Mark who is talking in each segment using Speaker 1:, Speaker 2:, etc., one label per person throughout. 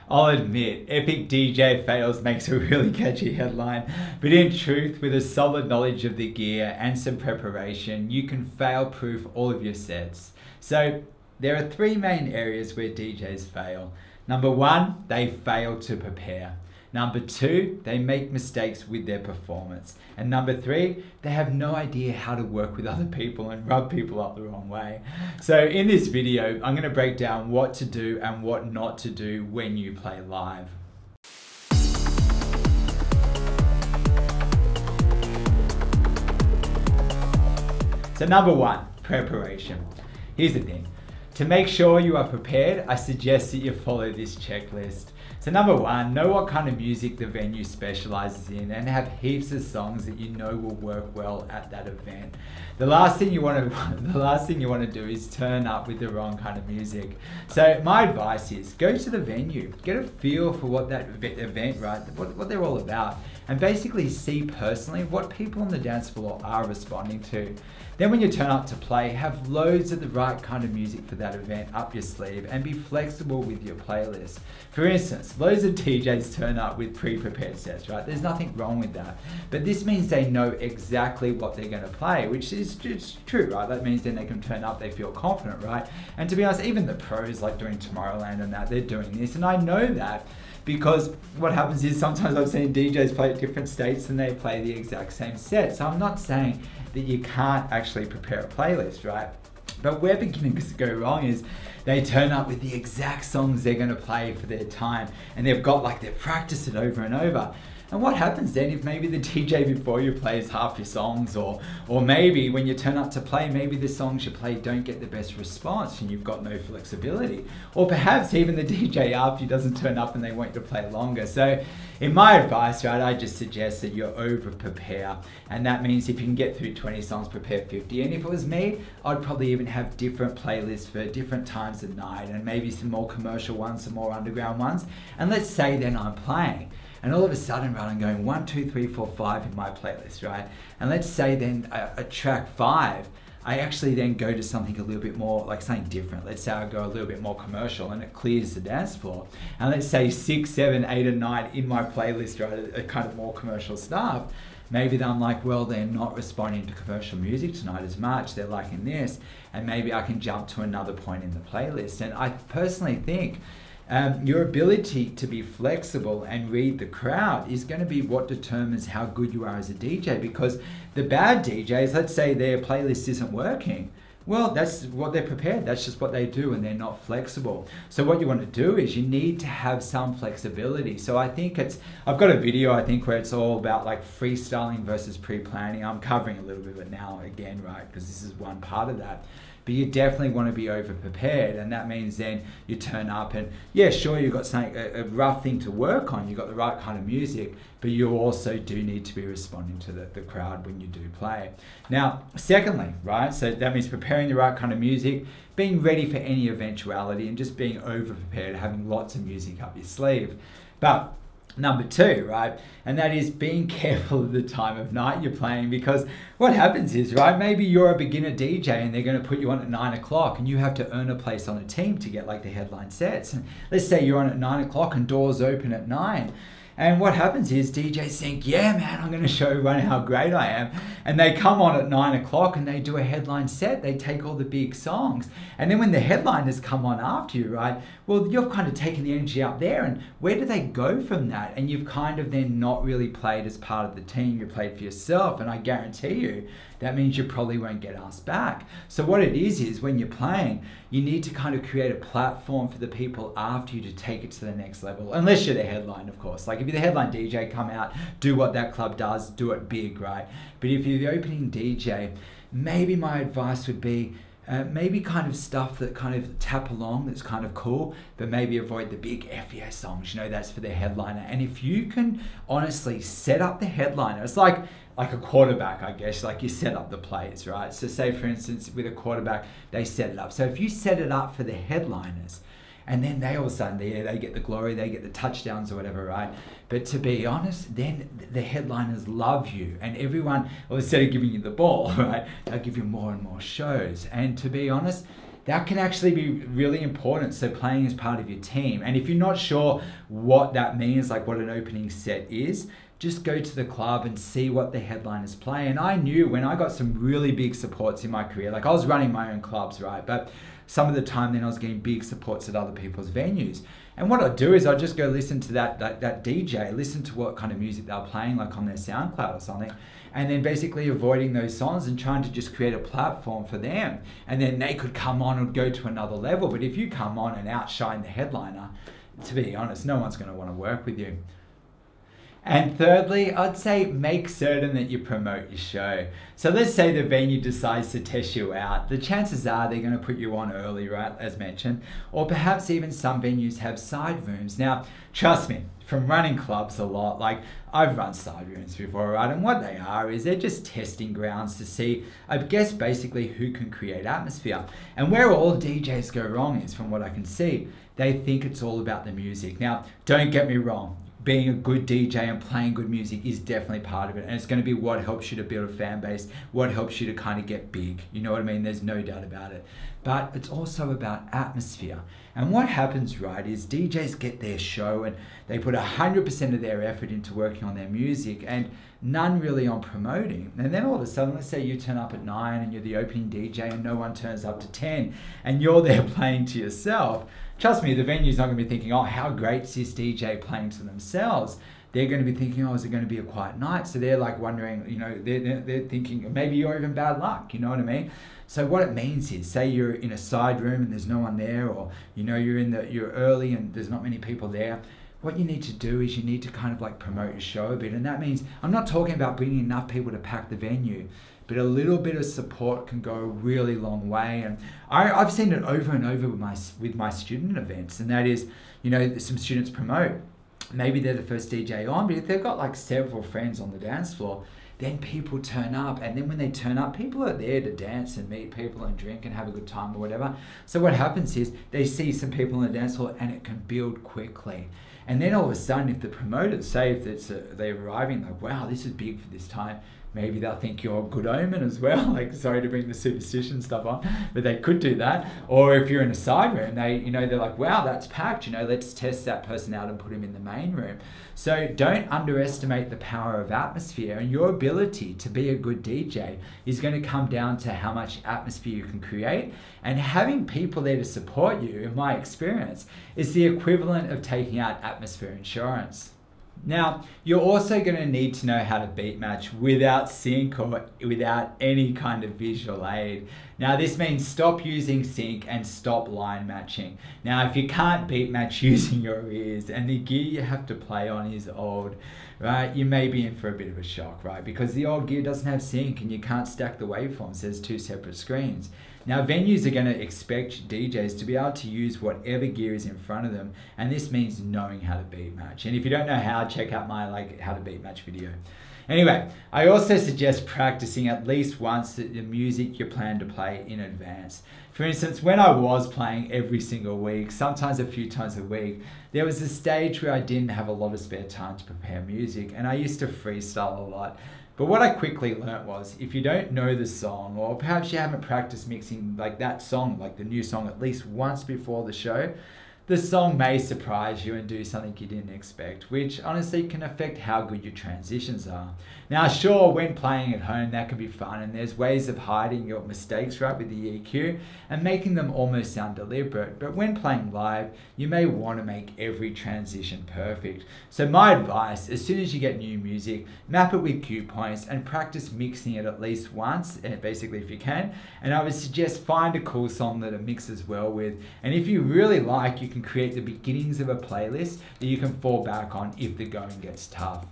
Speaker 1: I'll admit, epic DJ fails makes a really catchy headline, but in truth, with a solid knowledge of the gear and some preparation, you can fail-proof all of your sets. So there are three main areas where DJs fail. Number one, they fail to prepare. Number two, they make mistakes with their performance. And number three, they have no idea how to work with other people and rub people up the wrong way. So in this video, I'm going to break down what to do and what not to do when you play live. So number one, preparation. Here's the thing. To make sure you are prepared, I suggest that you follow this checklist. So number one, know what kind of music the venue specializes in and have heaps of songs that you know will work well at that event. The last thing you want to do is turn up with the wrong kind of music. So my advice is go to the venue, get a feel for what that event, right, what they're all about, and basically see personally what people on the dance floor are responding to. Then when you turn up to play, have loads of the right kind of music for that event up your sleeve and be flexible with your playlist. For instance, loads of DJs turn up with pre-prepared sets, right? There's nothing wrong with that. But this means they know exactly what they're going to play, which is just true, right? That means then they can turn up, they feel confident, right? And to be honest, even the pros like doing Tomorrowland and that, they're doing this. And I know that because what happens is sometimes I've seen DJs play at different states and they play the exact same set. So I'm not saying that you can't actually prepare a playlist, right? But where beginners go wrong is they turn up with the exact songs they're going to play for their time, and they've practiced it over and over. And what happens then if maybe the DJ before you plays half your songs, or maybe when you turn up to play, maybe the songs you play don't get the best response and you've got no flexibility. Or perhaps even the DJ after you doesn't turn up and they want you to play longer. So in my advice, right, I just suggest that you over prepare. And that means if you can get through 20 songs, prepare 50. And if it was me, I'd probably even have different playlists for different times of night, and maybe some more commercial ones, some more underground ones. And let's say then I'm playing, and all of a sudden, right, I'm going 1, 2, 3, 4, 5 in my playlist, right? And let's say then at track 5, I actually then go to something a little bit more, like something different. Let's say I go a little bit more commercial and it clears the dance floor. And let's say 6, 7, 8, and 9 in my playlist, right, are kind of more commercial stuff. Maybe I'm like, well, they're not responding to commercial music tonight as much. They're liking this. And maybe I can jump to another point in the playlist. And I personally think your ability to be flexible and read the crowd is going to be what determines how good you are as a DJ, because the bad DJs, let's say their playlist isn't working. Well, that's what they're prepared. That's just what they do, and they're not flexible. So what you want to do is you need to have some flexibility. So I think I've got a video, I think, where it's all about like freestyling versus pre-planning. I'm covering a little bit of it now again, right? Because this is one part of that. But you definitely want to be over-prepared, and that means then you turn up and, yeah, sure, you've got something, a rough thing to work on, you've got the right kind of music, but you also do need to be responding to the crowd when you do play. Now, secondly, right, so that means preparing the right kind of music, being ready for any eventuality, and just being over-prepared, having lots of music up your sleeve. But number two, right, and that is being careful of the time of night you're playing, because what happens is, right, maybe you're a beginner DJ and they're going to put you on at 9 o'clock and you have to earn a place on a team to get like the headline sets. And let's say you're on at 9 o'clock and doors open at 9. And what happens is DJs think, yeah, man, I'm going to show everyone how great I am. And they come on at 9 o'clock and they do a headline set. They take all the big songs. And then when the headliners come on after you, right, well, you've kind of taken the energy up there. And where do they go from that? And you've kind of then not really played as part of the team. You played for yourself. And I guarantee you, that means you probably won't get asked back. So what it is when you're playing, you need to kind of create a platform for the people after you to take it to the next level. Unless you're the headline, of course. Like if you're the headline DJ, come out, do what that club does, do it big, right? But if you're the opening DJ, maybe my advice would be maybe kind of stuff that kind of tap along, that's kind of cool, but maybe avoid the big FES songs, you know, that's for the headliner. And if you can honestly set up the headliner, it's like a quarterback, I guess, like you set up the plays, right? So say, for instance, with a quarterback, they set it up. So if you set it up for the headliners, and then they all of a sudden, they get the glory, they get the touchdowns or whatever, right? But to be honest, then the headliners love you, and everyone, well, instead of giving you the ball, right, they'll give you more and more shows. And to be honest, that can actually be really important. So playing as part of your team. And if you're not sure what that means, like what an opening set is, just go to the club and see what the headliners play. And I knew when I got some really big supports in my career, like I was running my own clubs, right? But some of the time then I was getting big supports at other people's venues. And what I'd do is I'd just go listen to that DJ, listen to what kind of music they're playing, like on their SoundCloud or something, and then basically avoiding those songs and trying to just create a platform for them. And then they could come on and go to another level. But if you come on and outshine the headliner, to be honest, no one's going to want to work with you. And thirdly, I'd say make certain that you promote your show. So let's say the venue decides to test you out. The chances are they're going to put you on early, right, as mentioned, or perhaps even some venues have side rooms. Now, trust me, from running clubs a lot, like I've run side rooms before, right? And what they are is they're just testing grounds to see, I guess, basically who can create atmosphere. And where all DJs go wrong is, from what I can see, they think it's all about the music. Now, don't get me wrong. Being a good DJ and playing good music is definitely part of it, and it's going to be what helps you to build a fan base, what helps you to kind of get big. You know what I mean? There's no doubt about it. But it's also about atmosphere. And what happens, right, is DJs get their show and they put 100% of their effort into working on their music and none really on promoting. And then all of a sudden, let's say you turn up at 9 and you're the opening DJ and no one turns up to 10 and you're there playing to yourself. Trust me, the venue's not going to be thinking, oh, how great's this DJ playing to themselves? They're going to be thinking, oh, is it going to be a quiet night? So they're like wondering, you know, they're thinking maybe you're even bad luck, you know what I mean? So what it means is, say you're in a side room and there's no one there, or you know you're early and there's not many people there. What you need to do is you need to kind of like promote your show a bit, and that means I'm not talking about bringing enough people to pack the venue, but a little bit of support can go a really long way. And I've seen it over and over with my student events, and that is, you know, some students promote. Maybe they're the first DJ on, but if they've got like several friends on the dance floor, then people turn up, and then when they turn up, people are there to dance and meet people and drink and have a good time or whatever. So what happens is they see some people on the dance floor and it can build quickly. And then all of a sudden, if the promoters say, if it's they're arriving, like, wow, this is big for this time, maybe they'll think you're a good omen as well. Like, sorry to bring the superstition stuff on, but they could do that. Or if you're in a side room, they're like, wow, that's packed, let's test that person out and put him in the main room. So don't underestimate the power of atmosphere, and your ability to be a good DJ is going to come down to how much atmosphere you can create. And having people there to support you, in my experience, is the equivalent of taking out atmosphere insurance. Now, you're also going to need to know how to beat match without sync or without any kind of visual aid. Now, this means stop using sync and stop line matching. Now, if you can't beat match using your ears and the gear you have to play on is old, right, you may be in for a bit of a shock, right? Because the old gear doesn't have sync and you can't stack the waveforms. There's two separate screens. Now, venues are going to expect DJs to be able to use whatever gear is in front of them, and this means knowing how to beat match. And if you don't know how, check out my how to beat match video. Anyway, I also suggest practicing at least once the music you plan to play in advance. For instance, when I was playing every single week, sometimes a few times a week, there was a stage where I didn't have a lot of spare time to prepare music, and I used to freestyle a lot. But what I quickly learnt was, if you don't know the song, or perhaps you haven't practiced mixing like that song, like the new song, at least once before the show, the song may surprise you and do something you didn't expect, which honestly can affect how good your transitions are. Now, sure, when playing at home, that can be fun, and there's ways of hiding your mistakes, right, with the EQ and making them almost sound deliberate. But when playing live, you may want to make every transition perfect. So my advice, as soon as you get new music, map it with cue points and practice mixing it at least once, basically if you can. And I would suggest find a cool song that it mixes well with. And if you really like, you can create the beginnings of a playlist that you can fall back on if the going gets tough.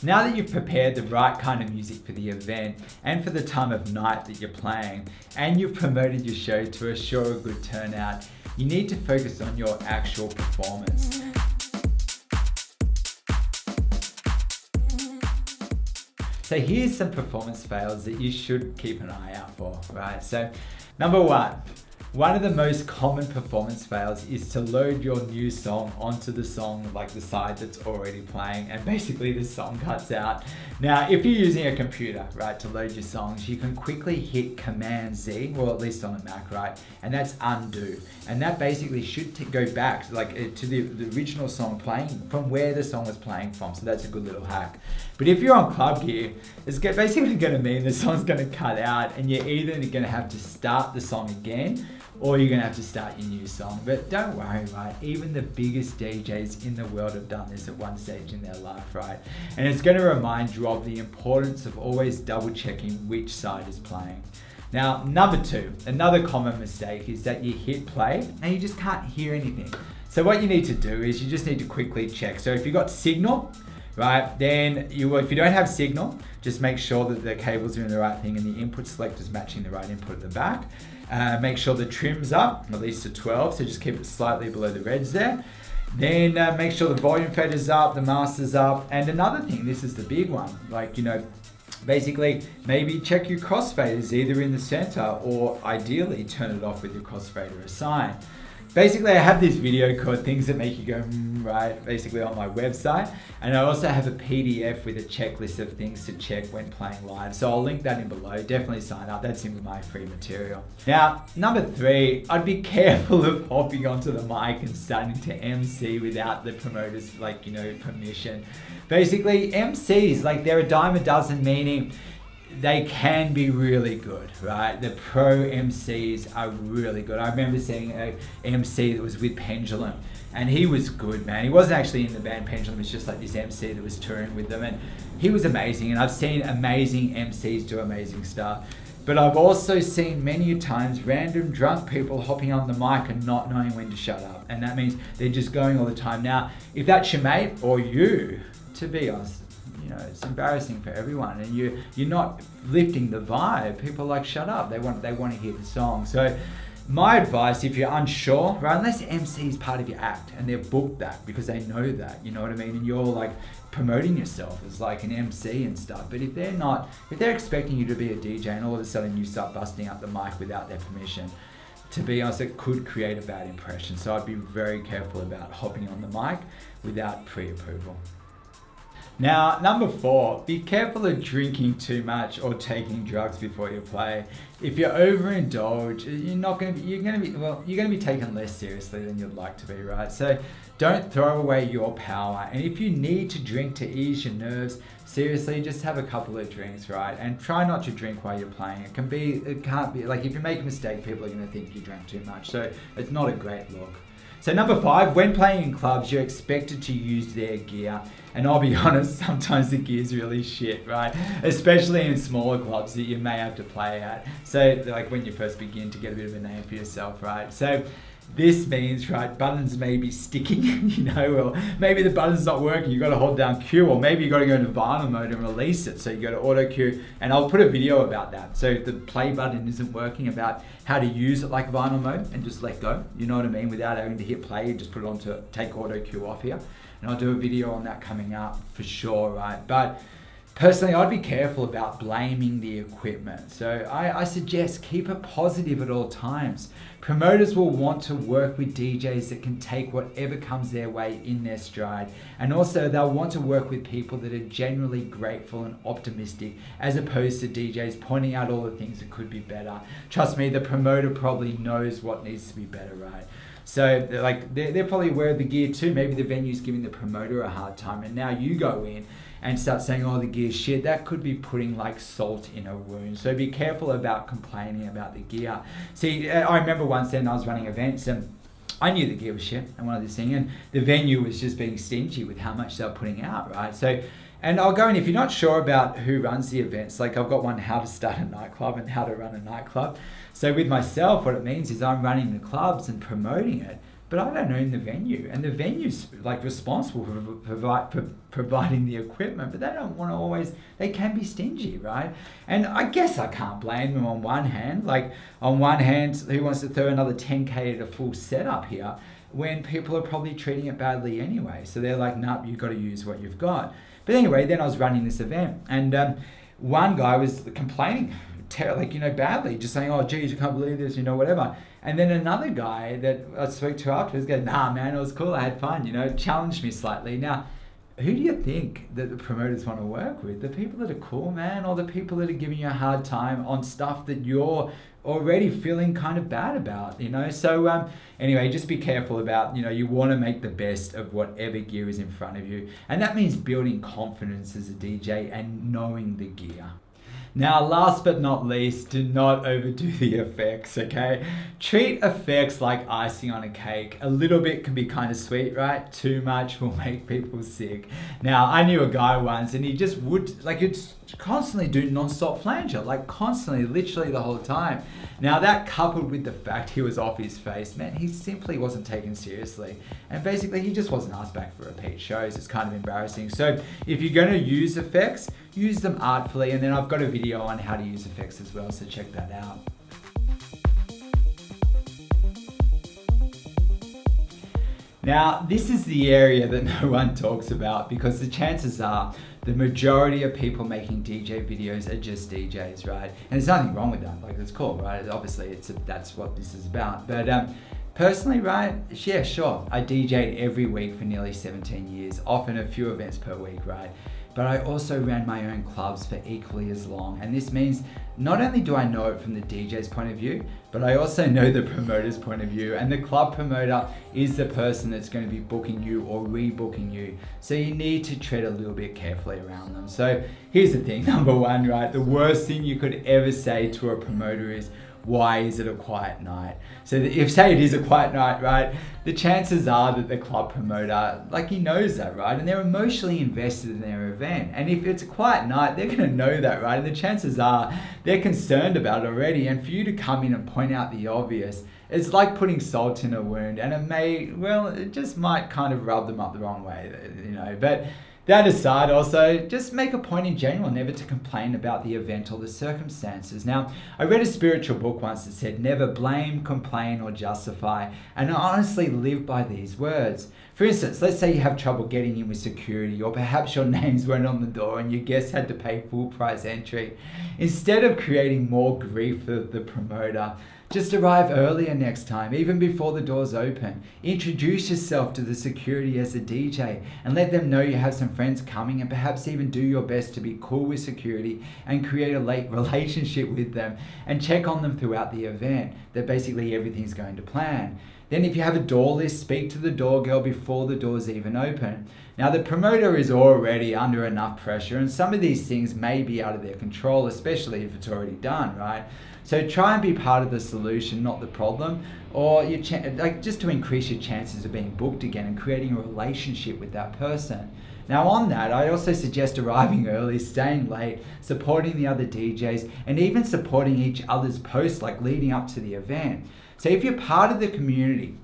Speaker 1: Now that you've prepared the right kind of music for the event and for the time of night that you're playing, and you've promoted your show to assure a good turnout, you need to focus on your actual performance. So here's some performance fails that you should keep an eye out for, right? So number one, one of the most common performance fails is to load your new song onto the song, like the side that's already playing, and basically the song cuts out. Now, if you're using a computer, right, to load your songs, you can quickly hit Command Z, or at least on a Mac, right, and that's undo. And that basically should go back to the original song playing from where the song was playing from. So that's a good little hack. But if you're on club gear, it's basically going to mean the song's going to cut out, and you're either going to have to start the song again, or you're going to have to start your new song. But don't worry, right? Even the biggest DJs in the world have done this at one stage in their life, right? And it's going to remind you of the importance of always double checking which side is playing. Now, number 2, another common mistake is that you hit play and you just can't hear anything. So what you need to do is you just need to quickly check. So if you've got signal, right, then if you don't have signal, just make sure that the cables are in the right thing and the input selector is matching the right input at the back. Make sure the trim's up, at least to 12, so just keep it slightly below the reds there. Then make sure the volume fader's up, the master's up. And another thing, this is the big one, like, you know, basically maybe check your crossfaders either in the center, or ideally turn it off with your crossfader assigned. Basically, I have this video called Things That Make You Go right, basically on my website. And I also have a PDF with a checklist of things to check when playing live. So I'll link that in below. Definitely sign up. That's in my free material. Now, number 3, I'd be careful of hopping onto the mic and starting to MC without the promoter's, permission. Basically, MCs, they're a dime a dozen, meaning they can be really good, right? The pro MCs are really good. I remember seeing an MC that was with Pendulum, and he was good, man. He wasn't actually in the band Pendulum, it's just like this MC that was touring with them, and he was amazing. And I've seen amazing MCs do amazing stuff. But I've also seen many times random drunk people hopping on the mic and not knowing when to shut up. And that means they're just going all the time. Now, if that's your mate or you, to be honest, it's embarrassing for everyone, and you're not lifting the vibe. People are like, shut up. They want to hear the song. So my advice, if you're unsure, right, unless MC is part of your act and they've booked that because they know that, you know what I mean, and you're like promoting yourself as like an MC and stuff. But if they're expecting you to be a DJ and all of a sudden you start busting out the mic without their permission, to be honest, it could create a bad impression. So I'd be very careful about hopping on the mic without pre-approval. Now, number 4, be careful of drinking too much or taking drugs before you play. If you overindulge, you're going to be taken less seriously than you'd like to be, right? So don't throw away your power. And if you need to drink to ease your nerves, seriously, just have a couple of drinks, right? And try not to drink while you're playing. It can't be, like, if you make a mistake, people are going to think you drank too much. So it's not a great look. So number 5, when playing in clubs, you're expected to use their gear. And I'll be honest, sometimes the gear's really shit, right? Especially in smaller clubs that you may have to play at. So like when you first begin to get a bit of a name for yourself, right? So this means, right, buttons may be sticking, or maybe the button's not working, you got to hold down Q, or maybe you got to go into vinyl mode and release it. So you go to auto Q, and I'll put a video about that. So if the play button isn't working, about how to use it like vinyl mode and just let go, you know what I mean, without having to hit play, you just put it on to take auto Q off here. And I'll do a video on that coming up for sure, right? But personally, I'd be careful about blaming the equipment. So I suggest keep it positive at all times. Promoters will want to work with DJs that can take whatever comes their way in their stride. And also they'll want to work with people that are generally grateful and optimistic, as opposed to DJs pointing out all the things that could be better. Trust me, the promoter probably knows what needs to be better, right? So they're probably aware of the gear too. Maybe the venue's giving the promoter a hard time, and now you go in and start saying, oh, the gear's shit. That could be putting like salt in a wound. So be careful about complaining about the gear. See, I remember once then I was running events and I knew the gear was shit and wanted to sing, and the venue was just being stingy with how much they were putting out, right? So, and I'll go in, if you're not sure about who runs the events, like I've got one, how to start a nightclub and how to run a nightclub. So with myself, what it means is I'm running the clubs and promoting it, but I don't own the venue, and the venue's like responsible for providing the equipment, but they don't want to always, they can be stingy, right? And I guess I can't blame them on one hand. Like on one hand, who wants to throw another 10K at a full setup here when people are probably treating it badly anyway? So they're like, nah, you've got to use what you've got. But anyway, then I was running this event, and one guy was complaining like, you know, badly, just saying, oh geez, I can't believe this, you know, whatever. And then another guy that I spoke to afterwards goes, nah man, it was cool, I had fun, you know, challenged me slightly. Now, who do you think that the promoters want to work with? The people that are cool, man, or the people that are giving you a hard time on stuff that you're already feeling kind of bad about, you know? So anyway, just be careful about, you know, you want to make the best of whatever gear is in front of you. And that means building confidence as a DJ and knowing the gear. Now, last but not least, do not overdo the effects, okay? Treat effects like icing on a cake. A little bit can be kind of sweet, right? Too much will make people sick. Now, I knew a guy once and he just would, like, he'd constantly do non-stop flanger, like constantly, literally the whole time. Now, that coupled with the fact he was off his face, man, he simply wasn't taken seriously. And basically, he just wasn't asked back for repeat shows. It's kind of embarrassing. So if you're going to use effects, use them artfully. And then I've got a video on how to use effects as well, so check that out. Now, this is the area that no one talks about, because the chances are the majority of people making DJ videos are just DJs, right? And there's nothing wrong with that. Like, it's cool, right? Obviously, that's what this is about. But personally, right? Yeah, sure. I DJ'd every week for nearly 17 years, often a few events per week, right? But I also ran my own clubs for equally as long. And this means not only do I know it from the DJ's point of view, but I also know the promoter's point of view. And the club promoter is the person that's going to be booking you or rebooking you. So you need to tread a little bit carefully around them. So here's the thing, number one, right? The worst thing you could ever say to a promoter is, why is it a quiet night? So if, say it is a quiet night, right, the chances are that the club promoter, like, he knows that, right? And they're emotionally invested in their event. And if it's a quiet night, they're gonna know that, right? And the chances are they're concerned about it already. And for you to come in and point out the obvious, it's like putting salt in a wound, and it may, well, it just might kind of rub them up the wrong way, you know. But that aside, also, just make a point in general never to complain about the event or the circumstances. Now, I read a spiritual book once that said, never blame, complain, or justify. And I honestly live by these words. For instance, let's say you have trouble getting in with security, or perhaps your names weren't on the door and your guests had to pay full price entry. Instead of creating more grief for the promoter, just arrive earlier next time, even before the doors open. Introduce yourself to the security as a DJ and let them know you have some friends coming, and perhaps even do your best to be cool with security and create a late relationship with them, and check on them throughout the event that basically everything's going to plan. Then if you have a door list, speak to the door girl before the doors even open. Now, the promoter is already under enough pressure, and some of these things may be out of their control, especially if it's already done, right? So try and be part of the solution, not the problem, or like, just to increase your chances of being booked again and creating a relationship with that person. Now, on that, I also suggest arriving early, staying late, supporting the other DJs, and even supporting each other's posts, like leading up to the event. So if you're part of the community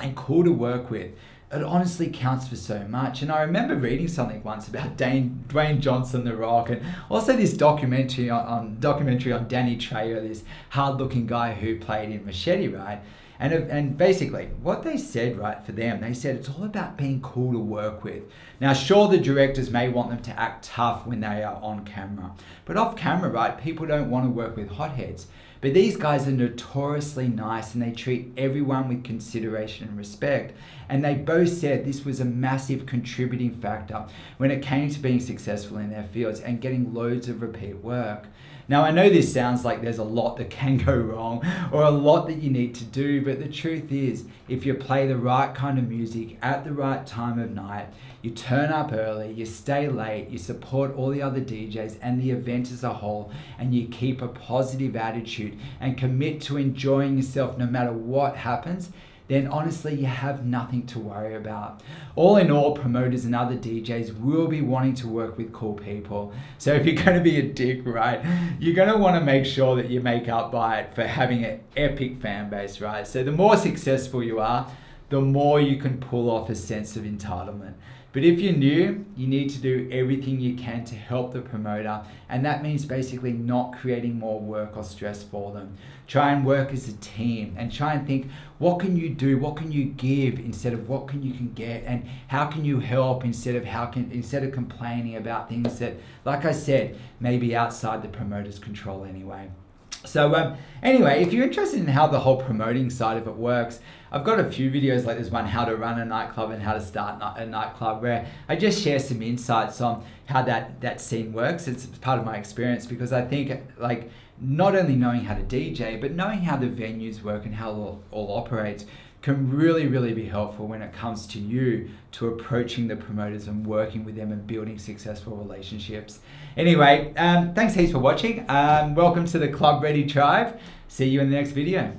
Speaker 1: and cool to work with, it honestly counts for so much. And I remember reading something once about Dwayne Johnson, The Rock, and also this documentary on Danny Trejo, this hard-looking guy who played in Machete, right? And basically, what they said, right, for them, they said it's all about being cool to work with. Now, sure, the directors may want them to act tough when they are on camera, but off camera, right, people don't want to work with hotheads. But these guys are notoriously nice, and they treat everyone with consideration and respect. And they both said this was a massive contributing factor when it came to being successful in their fields and getting loads of repeat work. Now, I know this sounds like there's a lot that can go wrong or a lot that you need to do, but the truth is, if you play the right kind of music at the right time of night, you turn up early, you stay late, you support all the other DJs and the event as a whole, and you keep a positive attitude and commit to enjoying yourself no matter what happens, then honestly, you have nothing to worry about. All in all, promoters and other DJs will be wanting to work with cool people. So if you're going to be a dick, right, you're going to want to make sure that you make up by it for having an epic fan base, right? So the more successful you are, the more you can pull off a sense of entitlement. But if you're new, you need to do everything you can to help the promoter, and that means basically not creating more work or stress for them. Try and work as a team and try and think, what can you do, what can you give instead of what can you get, and how can you help instead of complaining about things that, like I said, may be outside the promoter's control anyway. So anyway, if you're interested in how the whole promoting side of it works, I've got a few videos like this one, how to run a nightclub and how to start a nightclub, where I just share some insights on how that scene works. It's part of my experience, because I think like not only knowing how to DJ, but knowing how the venues work and how it all operates can really, really be helpful when it comes to you to approaching the promoters and working with them and building successful relationships. Anyway, thanks heaps for watching. Welcome to the Club Ready Tribe. See you in the next video.